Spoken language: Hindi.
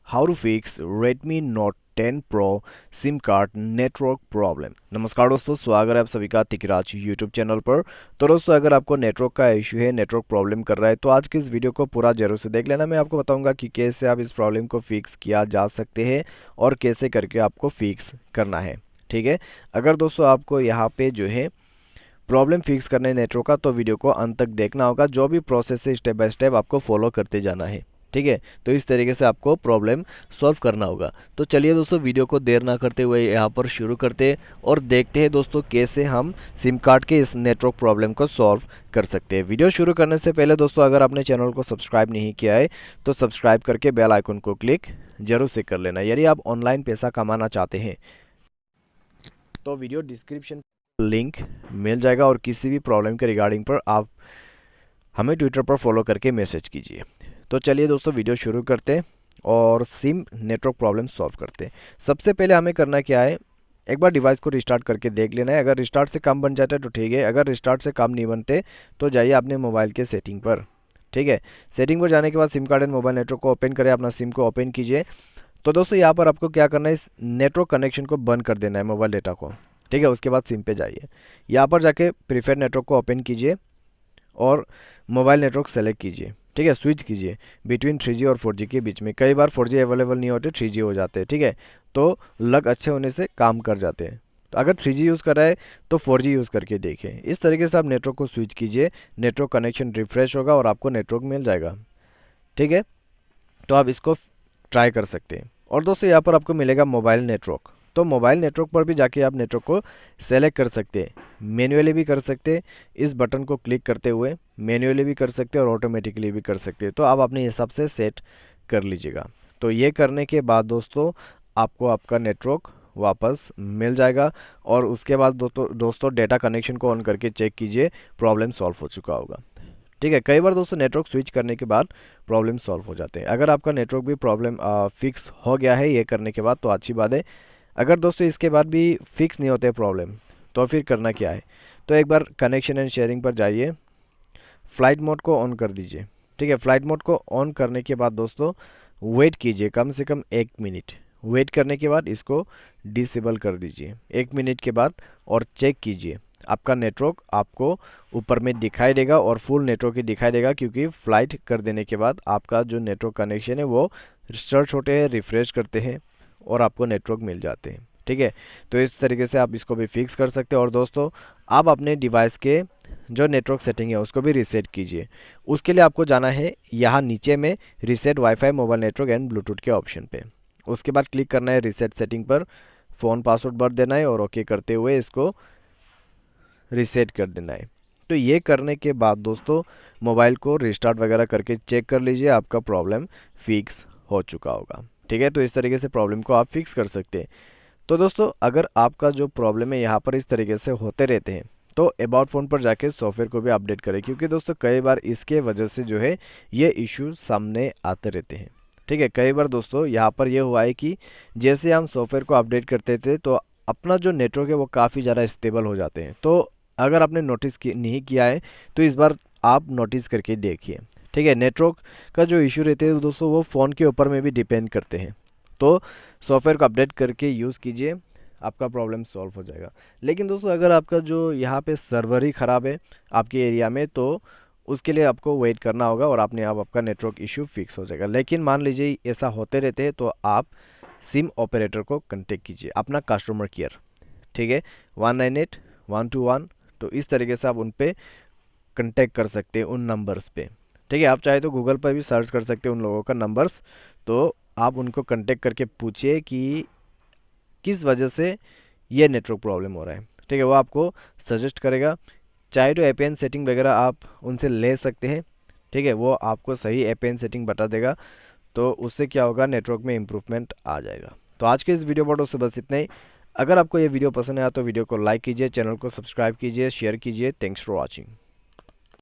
How to fix Redmi Note 10 Pro SIM card network problem. नमस्कार दोस्तों, स्वागत है आप सभी का तिकराज यूट्यूब चैनल पर। तो दोस्तों, अगर आपको नेटवर्क का इशू है, नेटवर्क प्रॉब्लम कर रहा है, तो आज की इस वीडियो को पूरा जरूर से देख लेना। मैं आपको बताऊंगा कि कैसे आप इस प्रॉब्लम को फिक्स किया जा सकते हैं और कैसे करके आपको फिक्स करना है। ठीक है, अगर दोस्तों आपको यहाँ पे जो है प्रॉब्लम फिक्स करना है नेटवर्क का, तो वीडियो को अंत तक देखना होगा। जो भी प्रोसेस है स्टेप बाय स्टेप आपको फॉलो करते जाना है। ठीक है, तो इस तरीके से आपको प्रॉब्लम सॉल्व करना होगा। तो चलिए दोस्तों, वीडियो को देर ना करते हुए यहाँ पर शुरू करते हैं और देखते हैं दोस्तों कैसे हम सिम कार्ड के इस नेटवर्क प्रॉब्लम को सॉल्व कर सकते हैं। वीडियो शुरू करने से पहले दोस्तों, अगर आपने चैनल को सब्सक्राइब नहीं किया है तो सब्सक्राइब करके बेल आइकन को क्लिक जरूर से कर लेना। यदि आप ऑनलाइन पैसा कमाना चाहते हैं तो वीडियो डिस्क्रिप्शन लिंक मिल जाएगा और किसी भी प्रॉब्लम के रिगार्डिंग पर आप हमें ट्विटर पर फॉलो करके मैसेज कीजिए। तो चलिए दोस्तों, वीडियो शुरू करते हैं और सिम नेटवर्क प्रॉब्लम सॉल्व करते हैं। सबसे पहले हमें करना क्या है, एक बार डिवाइस को रिस्टार्ट करके देख लेना है। अगर रिस्टार्ट से काम बन जाता है तो ठीक है, अगर रिस्टार्ट से काम नहीं बनते तो जाइए अपने मोबाइल के सेटिंग पर। ठीक है, सेटिंग पर जाने के बाद SIM card and mobile network को ओपन करें, अपना सिम को ओपन कीजिए। तो दोस्तों, यहाँ पर आपको क्या करना है, इस नेटवर्क कनेक्शन को बंद कर देना है, मोबाइल डेटा को। ठीक है, उसके बाद सिम पे जाइए, यहाँ पर जाके प्रीफेड नेटवर्क को ओपन कीजिए और मोबाइल नेटवर्क सेलेक्ट कीजिए। ठीक है, स्विच कीजिए बिटवीन 3G और 4G के बीच में। कई बार 4G अवेलेबल नहीं होते, 3G हो जाते हैं। ठीक है, तो लग अच्छे होने से काम कर जाते हैं। तो अगर 3G यूज़ कर रहा है तो 4G यूज़ करके देखिए। इस तरीके से आप नेटवर्क को स्विच कीजिए, नेटवर्क कनेक्शन रिफ्रेश होगा और आपको नेटवर्क मिल जाएगा। ठीक है, तो आप इसको ट्राई कर सकते हैं। और दोस्तों, यहाँ पर आपको मिलेगा मोबाइल नेटवर्क। तो मोबाइल नेटवर्क पर भी जाके आप नेटवर्क को सेलेक्ट कर सकते हैं, मैन्युअली भी कर सकते हैं। इस बटन को क्लिक करते हुए मैन्युअली भी कर सकते हैं और ऑटोमेटिकली भी कर सकते हैं। तो आप अपने हिसाब से सेट कर लीजिएगा। तो ये करने के बाद दोस्तों, आपको आपका नेटवर्क वापस मिल जाएगा और उसके बाद दोस्तों डेटा कनेक्शन को ऑन करके चेक कीजिए, प्रॉब्लम सॉल्व हो चुका होगा। ठीक है, कई बार दोस्तों नेटवर्क स्विच करने के बाद प्रॉब्लम सॉल्व हो जाते हैं। अगर आपका नेटवर्क भी प्रॉब्लम फिक्स हो गया है ये करने के बाद तो अच्छी बात है। अगर दोस्तों इसके बाद भी फिक्स नहीं होते प्रॉब्लम, तो फिर करना क्या है, तो एक बार कनेक्शन एंड शेयरिंग पर जाइए, फ्लाइट मोड को ऑन कर दीजिए। ठीक है, फ्लाइट मोड को ऑन करने के बाद दोस्तों वेट कीजिए कम से कम 1 मिनट। वेट करने के बाद इसको डिसेबल कर दीजिए 1 मिनट के बाद और चेक कीजिए। आपका नेटवर्क आपको ऊपर में दिखाई देगा और फुल नेटवर्क ही दिखाई देगा, क्योंकि फ्लाइट कर देने के बाद आपका जो नेटवर्क कनेक्शन है वो सर्च होते हैं, रिफ्रेश करते हैं और आपको नेटवर्क मिल जाते हैं। ठीक है, तो इस तरीके से आप इसको भी फिक्स कर सकते हैं। और दोस्तों, आप अपने डिवाइस के जो नेटवर्क सेटिंग है उसको भी रीसेट कीजिए। उसके लिए आपको जाना है यहाँ नीचे में reset wifi mobile network and Bluetooth के ऑप्शन पे। उसके बाद क्लिक करना है रीसेट सेटिंग पर, फ़ोन पासवर्ड भर देना है और ओके करते हुए इसको रीसेट कर देना है। तो ये करने के बाद दोस्तों, मोबाइल को रिस्टार्ट वगैरह करके चेक कर लीजिए, आपका प्रॉब्लम फिक्स हो चुका होगा। ठीक है, तो इस तरीके से प्रॉब्लम को आप फिक्स कर सकते हैं। तो दोस्तों, अगर आपका जो प्रॉब्लम है यहाँ पर इस तरीके से होते रहते हैं तो अबाउट फ़ोन पर जाके सॉफ्टवेयर को भी अपडेट करें, क्योंकि दोस्तों कई बार इसके वजह से जो है ये इश्यू सामने आते रहते हैं। ठीक है, कई बार दोस्तों यहाँ पर ये हुआ है कि जैसे हम सॉफ्टवेयर को अपडेट करते थे तो अपना जो नेटवर्क है वो काफ़ी ज़्यादा स्टेबल हो जाते हैं। तो अगर आपने नहीं किया है तो इस बार आप नोटिस करके देखिए। ठीक है, नेटवर्क का जो इशू रहते हैं दोस्तों वो फ़ोन के ऊपर में भी डिपेंड करते हैं। तो सॉफ्टवेयर को अपडेट करके यूज़ कीजिए, आपका प्रॉब्लम सॉल्व हो जाएगा। लेकिन दोस्तों, अगर आपका जो यहाँ पे सर्वर ही ख़राब है आपके एरिया में, तो उसके लिए आपको वेट करना होगा और अपने आप आपका नेटवर्क इशू फिक्स हो जाएगा। लेकिन मान लीजिए ऐसा होते रहते हैं तो आप सिम ऑपरेटर को कांटेक्ट कीजिए, अपना कस्टमर केयर। ठीक है, 198 121। तो इस तरीके से आप उन पे कांटेक्ट कर सकते हैं, उन नंबर्स पे। ठीक है, आप चाहे तो गूगल पर भी सर्च कर सकते हैं उन लोगों का नंबर्स। तो आप उनको कांटेक्ट करके पूछिए कि किस वजह से ये नेटवर्क प्रॉब्लम हो रहा है। ठीक है, वो आपको सजेस्ट करेगा। चाहे तो एपीएन सेटिंग वगैरह आप उनसे ले सकते हैं। ठीक है, वो आपको सही एपीएन सेटिंग बता देगा। तो उससे क्या होगा, नेटवर्क में इम्प्रूवमेंट आ जाएगा। तो आज के इस वीडियो पर दोस्तों बस इतना ही। अगर आपको ये वीडियो पसंद आया तो वीडियो को लाइक कीजिए, चैनल को सब्सक्राइब कीजिए, शेयर कीजिए। Thanks for watching.